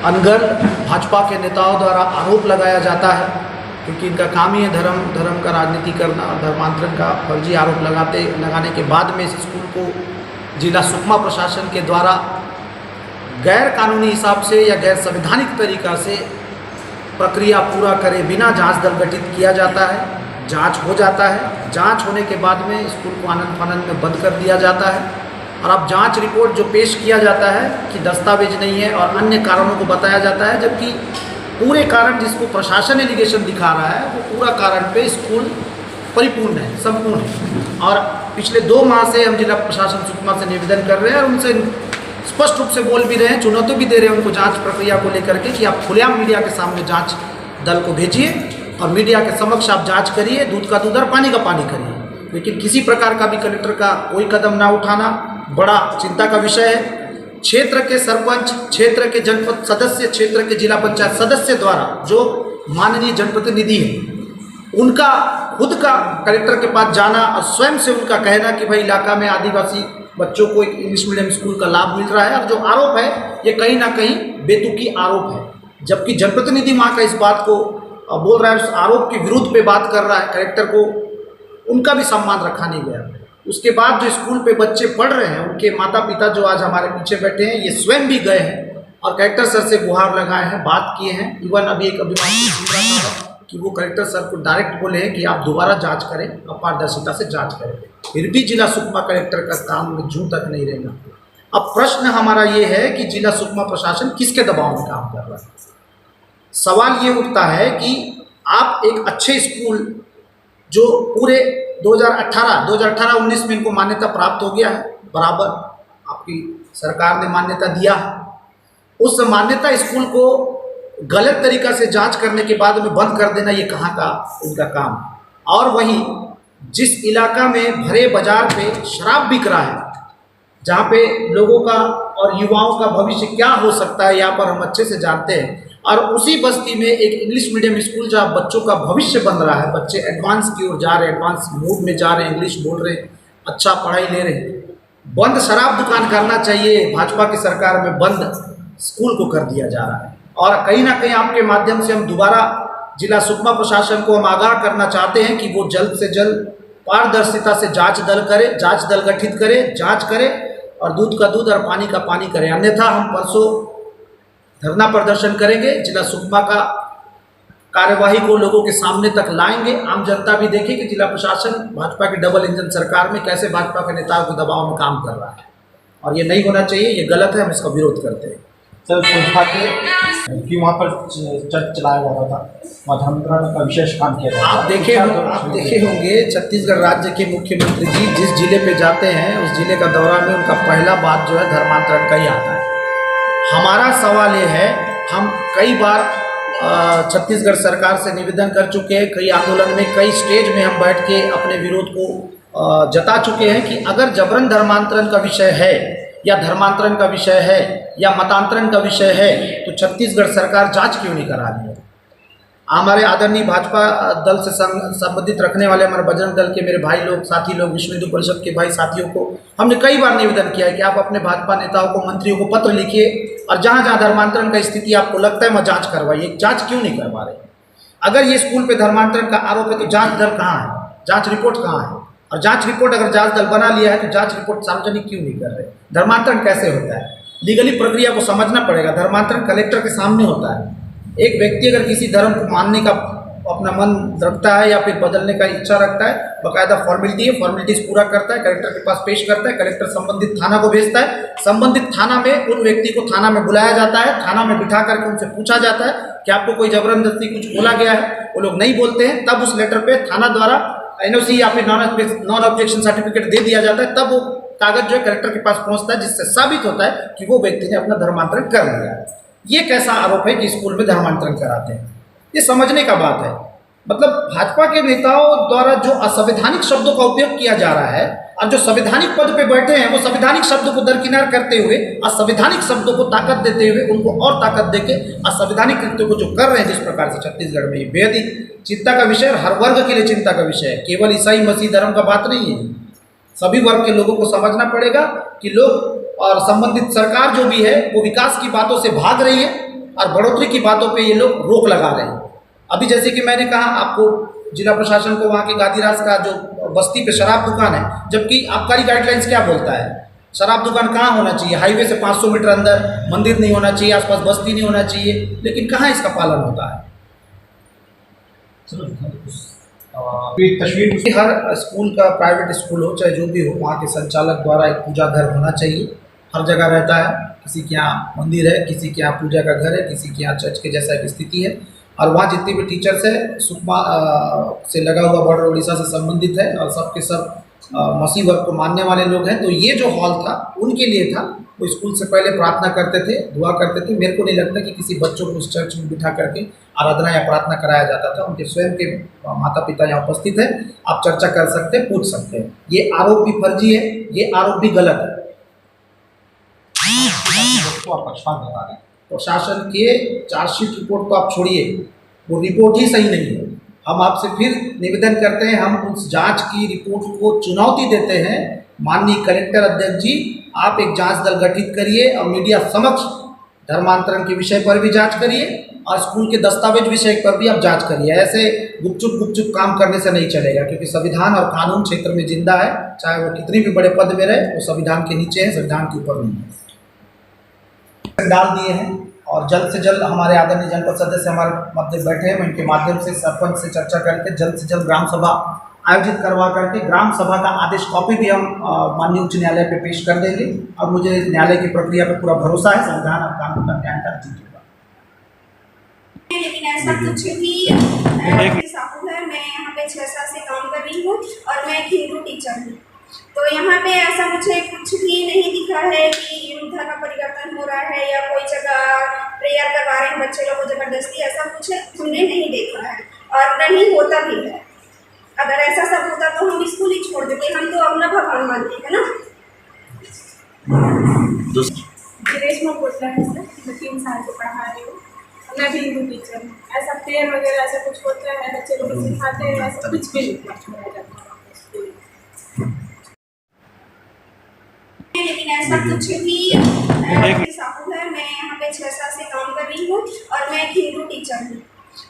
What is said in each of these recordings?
अनगढ़ भाजपा के नेताओं द्वारा आरोप लगाया जाता है, क्योंकि इनका काम ही है धर्म का राजनीति करना और धर्मांतरण का फर्जी आरोप लगाने के बाद में इस स्कूल को जिला सुकमा प्रशासन के द्वारा गैर कानूनी हिसाब से या गैर संवैधानिक तरीक़ा से प्रक्रिया पूरा करे बिना जांच दल गठित किया जाता है। जांच हो जाता है, जांच होने के बाद में स्कूल को आनंद फानंद में बंद कर दिया जाता है। और अब जांच रिपोर्ट जो पेश किया जाता है कि दस्तावेज नहीं है और अन्य कारणों को बताया जाता है, जबकि पूरे कारण जिसको प्रशासन एलिगेशन दिखा रहा है वो पूरा कारण पे स्कूल परिपूर्ण है, संपूर्ण है। और पिछले 2 माह से हम जिला प्रशासन सुकमा से निवेदन कर रहे हैं और उनसे स्पष्ट रूप से बोल भी रहे हैं, चुनौती भी दे रहे हैं उनको जांच प्रक्रिया को लेकर के कि आप खुलेआम मीडिया के सामने जांच दल को भेजिए और मीडिया के समक्ष आप जांच करिए, दूध का दूध और पानी का पानी करिए। लेकिन किसी प्रकार का भी कलेक्टर का कोई कदम ना उठाना बड़ा चिंता का विषय है। क्षेत्र के सरपंच, क्षेत्र के जनपद सदस्य, क्षेत्र के जिला पंचायत सदस्य द्वारा जो माननीय जनप्रतिनिधि हैं उनका खुद का कलेक्टर के पास जाना और स्वयं से उनका कहना कि भाई इलाका में आदिवासी बच्चों को एक इंग्लिश मीडियम स्कूल का लाभ मिल रहा है, और जो आरोप है ये कहीं ना कहीं बेतुकी आरोप है। जबकि जनप्रतिनिधि वहाँ का इस बात को बोल रहा है, उस आरोप के विरुद्ध पे बात कर रहा है, कलेक्टर को उनका भी सम्मान रखा नहीं गया। उसके बाद जो स्कूल पे बच्चे पढ़ रहे हैं उनके माता पिता जो आज हमारे पीछे बैठे हैं ये स्वयं भी गए हैं और कलेक्टर सर से गुहार लगाए हैं, बात किए हैं। इवन अभी एक अभिमान कि वो कलेक्टर सर को डायरेक्ट बोले हैं कि आप दोबारा जांच करें और पारदर्शिता से जांच करें। फिर भी जिला सुकमा कलेक्टर का काम में जूं तक नहीं रहेगा। अब प्रश्न हमारा ये है कि जिला सुकमा प्रशासन किसके दबाव में काम कर रहा है। सवाल ये उठता है कि आप एक अच्छे स्कूल जो पूरे 2018-19 में इनको मान्यता प्राप्त हो गया है, बराबर आपकी सरकार ने मान्यता दिया, उस मान्यता स्कूल को गलत तरीक़ा से जांच करने के बाद में बंद कर देना, ये कहाँ का इनका काम। और वहीं जिस इलाका में भरे बाजार पे शराब बिक रहा है, जहाँ पे लोगों का और युवाओं का भविष्य क्या हो सकता है यहाँ पर हम अच्छे से जानते हैं, और उसी बस्ती में एक इंग्लिश मीडियम स्कूल जहाँ बच्चों का भविष्य बन रहा है, बच्चे एडवांस की ओर जा रहे हैं, एडवांस मूड में जा रहे हैं, इंग्लिश बोल रहे हैं, अच्छा पढ़ाई ले रहे हैं। बंद शराब दुकान करना चाहिए, भाजपा की सरकार में बंद स्कूल को कर दिया जा रहा है। और कहीं ना कहीं आपके माध्यम से हम दोबारा जिला सुकमा प्रशासन को हम आगाह करना चाहते हैं कि वो जल्द से जल्द पारदर्शिता से जांच दल करे, जांच दल गठित करे, जांच करे और दूध का दूध और पानी का पानी करे। अन्यथा हम परसों धरना प्रदर्शन करेंगे, जिला सुकमा का कार्यवाही को लोगों के सामने तक लाएंगे। आम जनता भी देखे कि जिला प्रशासन भाजपा की डबल इंजन सरकार में कैसे भाजपा के नेताओं के दबाव में काम कर रहा है, और ये नहीं होना चाहिए, ये गलत है, हम इसका विरोध करते हैं। सर, सोचा कि वहाँ पर चर्च चलाया जा रहा था, वहाँ धर्मांतरण का विशेष काम किया जा रहा था। आप देखे होंगे छत्तीसगढ़ राज्य के मुख्यमंत्री जी जिस जिले पे जाते हैं उस जिले का दौरा में उनका पहला बात जो है धर्मांतरण का ही आता है। हमारा सवाल ये है, हम कई बार छत्तीसगढ़ सरकार से निवेदन कर चुके हैं, कई आंदोलन में, कई स्टेज में हम बैठ के अपने विरोध को जता चुके हैं कि अगर जबरन धर्मांतरण का विषय है या धर्मांतरण का विषय है या मतांतरण का विषय है तो छत्तीसगढ़ सरकार जांच क्यों नहीं करा रही है। हमारे आदरणीय भाजपा दल से संबंधित रखने वाले हमारे बजरंग दल के मेरे भाई लोग, साथी लोग, विश्व हिंदू परिषद के भाई साथियों को हमने कई बार निवेदन किया है कि आप अपने भाजपा नेताओं को, मंत्रियों को पत्र लिखिए और जहाँ जहाँ धर्मांतरण का स्थिति आपको लगता है वहाँ जाँच करवाइए। जाँच क्यों नहीं करवा रहे? अगर ये स्कूल पर धर्मांतरण का आरोप है तो जाँच दल कहाँ है, जाँच रिपोर्ट कहाँ है? और जांच रिपोर्ट अगर जांच दल बना लिया है तो जांच रिपोर्ट सार्वजनिक क्यों नहीं कर रहे? धर्मांतरण कैसे होता है? लीगली प्रक्रिया को समझना पड़ेगा। धर्मांतरण कलेक्टर के सामने होता है। एक व्यक्ति अगर किसी धर्म को मानने का अपना मन रखता है या फिर बदलने का इच्छा रखता है, बाकायदा फॉर्मेलिटी है, फॉर्मेलिटीज पूरा करता है, कलेक्टर के पास पेश करता है, कलेक्टर संबंधित थाना को भेजता है, संबंधित थाना में उन व्यक्ति को थाना में बुलाया जाता है, थाना में बिठा करके उनसे पूछा जाता है कि आपको कोई जबरदस्ती कुछ बोला गया है, वो लोग नहीं बोलते हैं, तब उस लेटर पे थाना द्वारा एनओसी या फिर नॉन ऑब्जेक्शन सर्टिफिकेट दे दिया जाता है। तब वो कागज जो है कलेक्टर के पास पहुंचता है, जिससे साबित होता है कि वो व्यक्ति ने अपना धर्मांतरण कर लिया है। ये कैसा आरोप है कि स्कूल में धर्मांतरण कराते हैं? ये समझने का बात है। मतलब भाजपा के नेताओं द्वारा जो असंवैधानिक शब्दों का उपयोग किया जा रहा है और जो संवैधानिक पद पे बैठे हैं वो संवैधानिक शब्दों को दरकिनार करते हुए असंवैधानिक शब्दों को ताकत देते हुए उनको और ताकत देके असंवैधानिक कृत्यों को जो कर रहे हैं जिस प्रकार से छत्तीसगढ़ में, बेहद ही चिंता का विषय, हर वर्ग के लिए चिंता का विषय है। केवल ईसाई मसीह धर्म का बात नहीं है, सभी वर्ग के लोगों को समझना पड़ेगा कि लोग और संबंधित सरकार जो भी है वो विकास की बातों से भाग रही है और बढ़ोतरी की बातों पे ये लोग रोक लगा रहे हैं। अभी जैसे कि मैंने कहा आपको, जिला प्रशासन को वहाँ के गादीरास का जो बस्ती पे शराब दुकान है, जबकि आबकारी गाइडलाइंस क्या बोलता है, शराब दुकान कहाँ होना चाहिए, हाईवे से 500 मीटर अंदर, मंदिर नहीं होना चाहिए, आसपास बस्ती नहीं होना चाहिए, लेकिन कहाँ इसका पालन होता है। तस्वीर हर स्कूल का, प्राइवेट स्कूल हो चाहे जो भी हो, वहाँ के संचालक द्वारा एक पूजा घर होना चाहिए। हर जगह रहता है, किसी के यहाँ मंदिर है, किसी के यहाँ पूजा का घर है, किसी के यहाँ चर्च के जैसा एक स्थिति है। और वहाँ जितने भी टीचर्स है सुकमा से लगा हुआ बॉर्डर उड़ीसा से संबंधित है, और सब के सब मसीह वर्ग को मानने वाले लोग हैं। तो ये जो हॉल था उनके लिए था, वो स्कूल से पहले प्रार्थना करते थे, दुआ करते थे। मेरे को नहीं लगता कि किसी बच्चों को उस चर्च में बिठा करके आराधना या प्रार्थना कराया जाता था। उनके स्वयं के माता पिता यहाँ उपस्थित हैं, आप चर्चा कर सकते हैं, पूछ सकते हैं। ये आरोप भी फर्जी है, ये आरोप भी गलत है। प्रशासन के चार्जशीट रिपोर्ट तो आप छोड़िए, वो रिपोर्ट ही सही नहीं है। हम आपसे फिर निवेदन करते हैं, हम उस जांच की रिपोर्ट को चुनौती देते हैं। माननीय कलेक्टर अध्यक्ष जी, आप एक जांच दल गठित करिए और मीडिया समक्ष धर्मांतरण के विषय पर भी जांच करिए और स्कूल के दस्तावेज विषय पर भी आप जांच करिए। ऐसे गुपचुप काम करने से नहीं चलेगा, क्योंकि संविधान और कानून क्षेत्र में जिंदा है। चाहे वो कितनी भी बड़े पद में रहे, वो संविधान के नीचे है, संविधान के ऊपर नहीं है। डाल दिए हैं और जल्द से जल्द हमारे आदरणीय जनपद सदस्य हमारे मध्य बैठे हैं, इनके माध्यम से सरपंच से चर्चा करके जल्द से जल्द ग्राम सभा आयोजित करवा करके ग्राम सभा का आदेश कॉपी भी हम माननीय उच्च न्यायालय पे पेश कर देंगे। और मुझे न्यायालय की प्रक्रिया पे पूरा भरोसा है, संविधान और कानून का न्याय कर जीतेगा। लेकिन ऐसा कुछ भी साहू है, मैं यहाँ पे 6 साल से काम कर रही हूँ और मैं एक हिंदू टीचर हूँ। तो यहाँ पे ऐसा मुझे कुछ भी नहीं दिखा है कि धर्म परिवर्तन हो रहा है या कोई जगह प्रेयर करवा रहे हैं बच्चे लोग को जबरदस्ती, ऐसा कुछ हमने नहीं देखा है और नहीं होता भी है। अगर ऐसा सब होता तो हम स्कूल ही छोड़ देते, हम तो अपना भगवान मानते हैं ना। रेशमा कोटला है सर, मैं 3 साल से पढ़ा रही हूँ, मैं भी हिंदू टीचर हूँ। ऐसा प्रेयर वगैरह ऐसा कुछ होता है, बच्चे लोग सिखाते हैं, ऐसा कुछ भी नहीं। लेकिन ऐसा कुछ भी साहू है, मैं यहाँ पे 6 साल से काम कर रही हूँ और मैं एक हिंदू टीचर हूँ।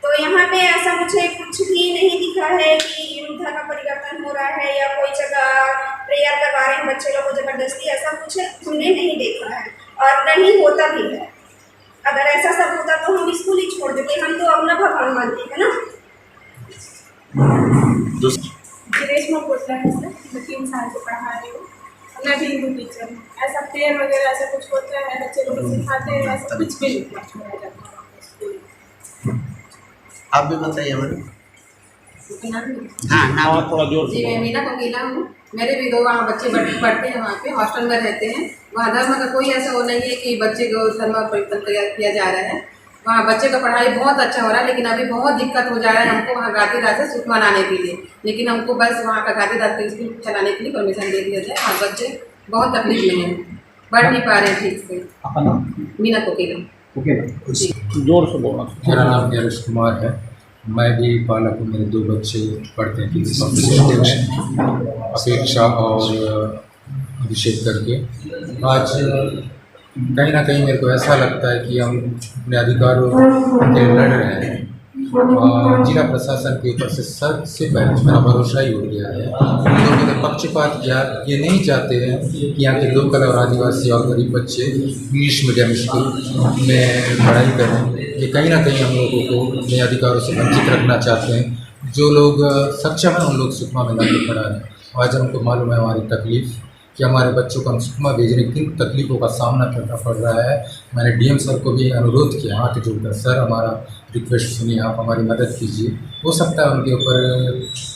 तो यहाँ पे ऐसा मुझे कुछ भी नहीं दिखा है कि धर्म परिवर्तन हो रहा है या कोई जगह प्रेयर करवा रहे हैं बच्चे लोग को जबरदस्ती, ऐसा कुछ हमने नहीं देखा है और नहीं होता भी है। अगर ऐसा सब होता तो हम स्कूल ही छोड़ देते, हम तो अपना भगवान मानते हैं ना। रेशमा कोटला है सर, मैं 3 साल से पढ़ा रही हूँ, मैं भी हिंदू टीचर हूँ। ऐसा प्रेयर वगैरह ऐसा कुछ होता है, बच्चे लोग सिखाते हैं, ऐसा कुछ भी नहीं। आप भी बताइए मैडम। हाँ, थोड़ा जोर जी, मैं मीना कोकिला हूँ। मेरे भी 2 वहाँ बच्चे पढ़ते हैं, वहाँ पे हॉस्टल में रहते हैं। वहाँ धर्म का कोई ऐसा वो नहीं है कि बच्चे को धर्म परिवर्तन किया जा रहा है। वहाँ बच्चे का पढ़ाई बहुत अच्छा हो रहा है, लेकिन अभी बहुत दिक्कत हो जा रहा है हमको वहाँ गादीरास से सुकमा आने के लिए। लेकिन हमको बस वहाँ का गादीरास का स्कूल चलाने के लिए परमिशन दे दिया जाए। और बच्चे बहुत तकलीफ में हैं, पढ़ नहीं पा रहे हैं ठीक से। मीना कोकिला। जोर से बोलना। मेरा नाम नीरज कुमार है, मैं भी पालक हूँ। मेरे 2 बच्चे पढ़ते हैं, अपेक्षा और अभिषेक करके। आज कहीं ना कहीं मेरे को ऐसा लगता है कि हम अपने अधिकारों के लिए लड़ रहे हैं और जिला प्रशासन के ऊपर से सबसे पहले मेरा भरोसा ही हो गया है। लोगों ने पक्षपात किया, ये नहीं चाहते हैं कि यहाँ के लोकल और आदिवासी और गरीब बच्चे इंग्लिश मीडियम स्कूल में पढ़ाई करें। ये कहीं ना कहीं हम लोगों को अपने अधिकारों से वंचित रखना चाहते हैं। जो लोग सक्षम हैं उन लोग सुकमा में लाके पढ़ा रहे हैं। आज हमको मालूम है हमारी तकलीफ़ कि हमारे बच्चों को हम सुकमा भेजने की किन तकलीफ़ों का सामना करना पड़ रहा है। मैंने डीएम सर को भी अनुरोध किया, हाथ जोड़कर, सर हमारा रिक्वेस्ट सुनिए, आप हमारी मदद कीजिए। हो सकता है उनके ऊपर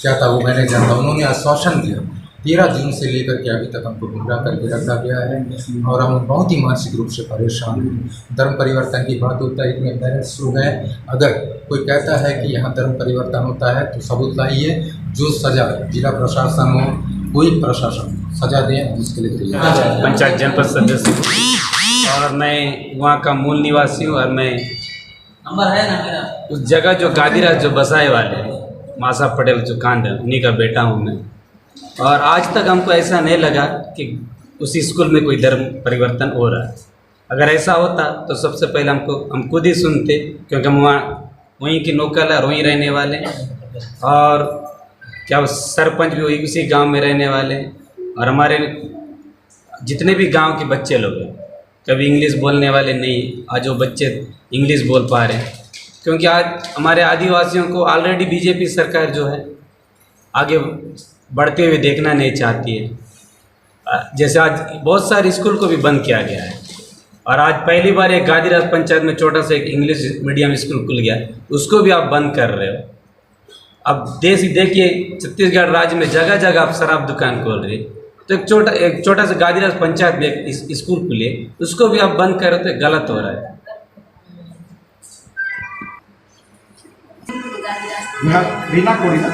क्या था वो मैंने जानता। उन्होंने आश्वासन दिया 13 जून से लेकर के अभी तक हमको गुमराह करके रखा गया है और हम बहुत ही मानसिक रूप से परेशान हैं। धर्म परिवर्तन की बात होता है, इतने पेरेंट्स लोग हैं, अगर कोई कहता है कि यहाँ धर्म परिवर्तन होता है तो सबूत लाइए। जो सज़ा जिला प्रशासन हो, कोई प्रशासन सजा दें, उसके लिए तैयार। पंचायत जनपद सदस्य और मैं वहाँ का मूल निवासी हूँ और मैं नंबर है ना मेरा। उस जगह जो गादीरास जो बसाए वाले हैं मासा पटेल जो कांड है उन्हीं का बेटा हूँ मैं। और आज तक हमको ऐसा नहीं लगा कि उसी स्कूल में कोई धर्म परिवर्तन हो रहा है। अगर ऐसा होता तो सबसे पहले हम खुद ही सुनते, क्योंकि हम वहीं की लोकल है और वहीं रहने वाले हैं, और क्या वो सरपंच भी वही उसी गांव में रहने वाले हैं, और हमारे जितने भी गांव के बच्चे लोग हैं कभी इंग्लिश बोलने वाले नहीं, आज वो बच्चे इंग्लिश बोल पा रहे हैं, क्योंकि आज हमारे आदिवासियों को ऑलरेडी बीजेपी सरकार जो है आगे बढ़ते हुए देखना नहीं चाहती है। जैसे आज बहुत सारे स्कूल को भी बंद किया गया है, और आज पहली बार एक गादीराज पंचायत में छोटा सा एक इंग्लिश मीडियम स्कूल खुल गया, उसको भी आप बंद कर रहे हो। अब देखिए छत्तीसगढ़ राज्य में जगह जगह आप शराब दुकान खोल रहे, तो एक छोटा सा गादीराज पंचायत में एक स्कूल खुले, उसको भी आप बंद कर रहे हो, तो गलत हो रहा है। रीना कोड़ी ना